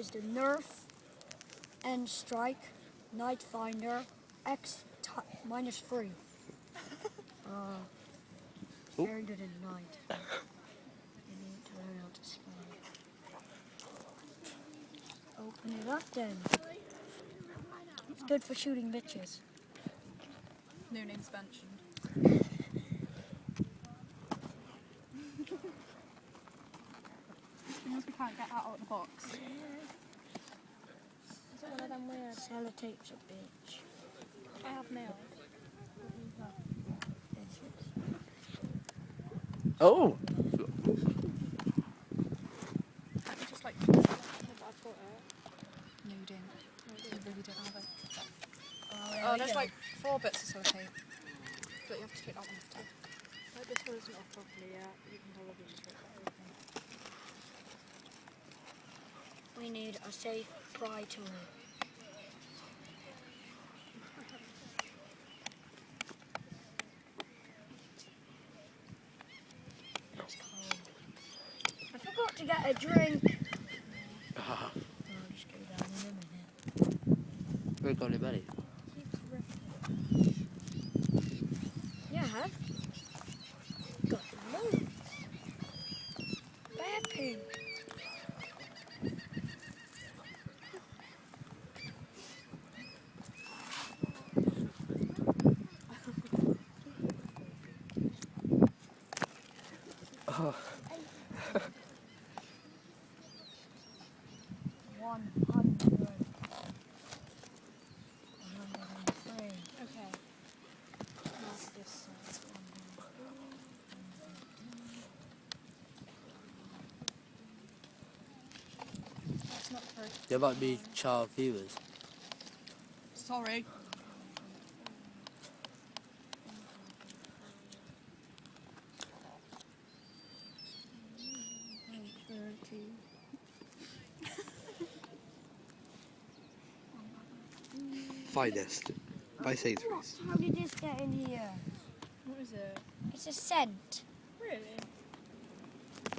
is the Nerf N Strike Night Finder X -3. Very good at night. You need to learn how to spell. Open it up then. It's good for shooting bitches. New name's mentioned. Because we can't get that out of the box. Is it one of them weird? Sellotape's a bitch. I have nails. Oh! Just like... I've got it. No, you didn't. You really don't have it. Oh, there's like 4 bits of sellotape. But you have to take that one off too. Like this one isn't off properly yet. You can probably just rip it open. We need a safe pry tool. It's cold. I forgot to get a drink. I'll just go down in a minute. Where got it, buddy? Yeah, I have. Got loads. Bear pig. Oh. 100. 103. Okay. That's this side. That's not true. There might be child viewers. Sorry. Finest. By Sainsbury's. How did this get in here? What is it? It's a scent. Really?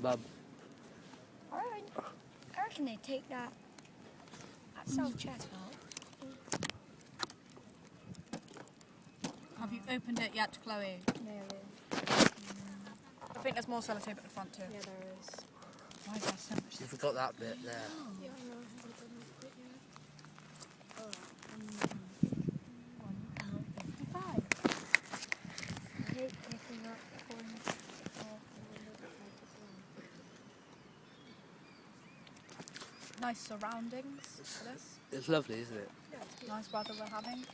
Mum. I reckon they take that at self-checkout. Have you opened it yet, Chloe? Nearly. I think there's more sellotape at the front too. Yeah, there is. Why is there so much? You forgot that bit there. Yeah, I know. I haven't done that bit yet. £1.55. I hate picking up coins off the window beside as well. Nice surroundings for this. It's lovely, isn't it? Nice weather we're having.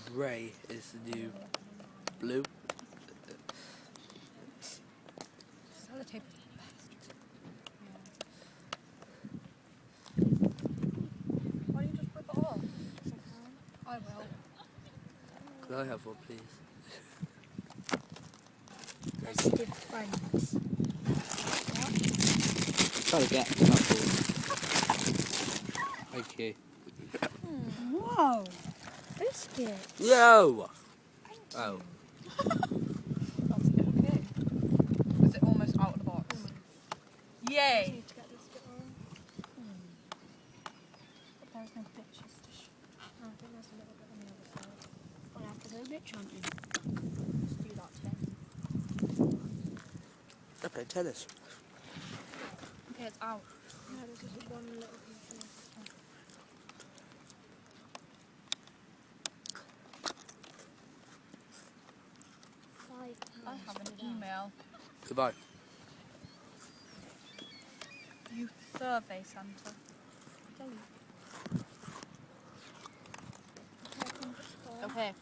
Grey is the new blue. Sellotape is the best. Why don't you just rip it off? I will. Can I have one, please? Festive friends. Trying to get that one. Thank you. Whoa! Biscuit. No! Oh. That's okay. Is it almost out of the box? You Yay! need to get this bit on. But there's no pictures to show. Oh, I think there's a little bit on the other side. I'll have to go bitch hunting. Let's do that today. I play tennis. Okay, it's out. No, there's just one little piece left. I have an email. Goodbye. Youth Survey Centre. Okay.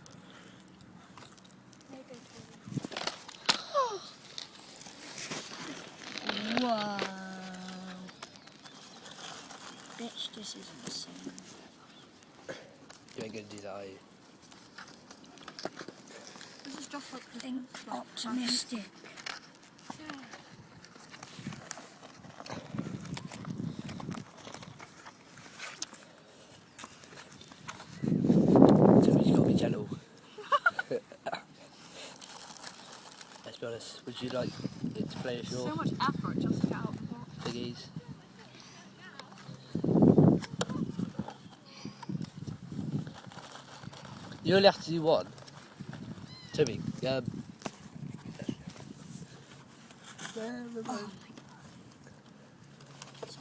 Whoa. Bitch, this is insane. You ain't gonna do that, are you? This is just like Think optimistic. Somebody's got to be gentle. Let's be honest, would you like it to play a so short much effort just to get out the box. thingies? You only have to do one. Toby, It's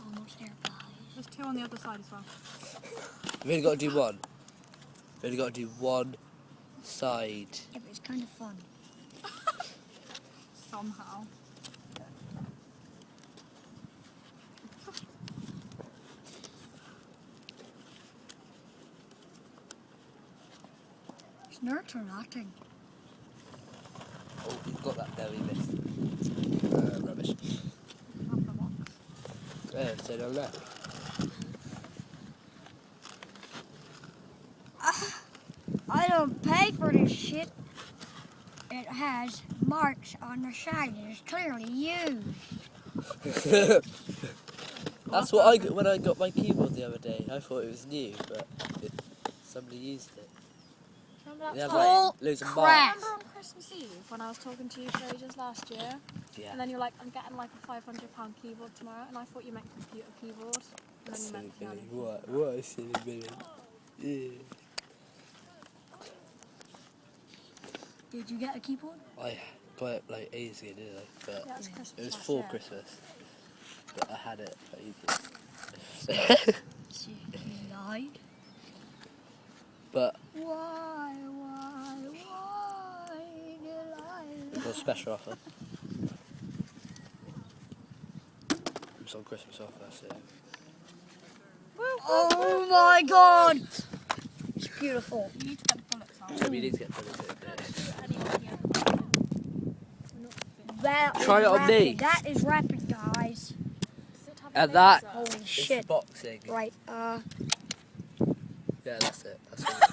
almost there, guys. There's 2 on the other side as well. you've only got to do one. You've only got to do one side. Yeah, but it's kind of fun. Somehow. It's nerds or nothing. Oh, you've got that there, we missed. Rubbish. Have the box. So down there. I don't pay for this shit. It has marks on the side. It's clearly used. That's what I got when I got my keyboard the other day. I thought it was new, but somebody used it. Remember They that have time? Bull loads of crap. marks. Remember on Christmas Eve when I was talking to you for ages last year? Yeah. And then you're like, I'm getting like a £500 keyboard tomorrow, and I thought you meant computer keyboard. And then you Silly meant Billy. piano. What a silly Billy. Yeah. Did you get a keyboard? I got it like ages ago, didn't I? But Yeah, it's Christmas it was last for year. Christmas. But I had it for ages. She lied. But Why did it was a special offer. It was on Christmas offer, so. Oh my god! It's beautiful. You need to get the bullets out. So we need to get bullets in. That Try is it on rapid. me. That is rapid, guys. Does it have And a that laser? Holy is shit. boxing. Right, Yeah, that's it. That's all.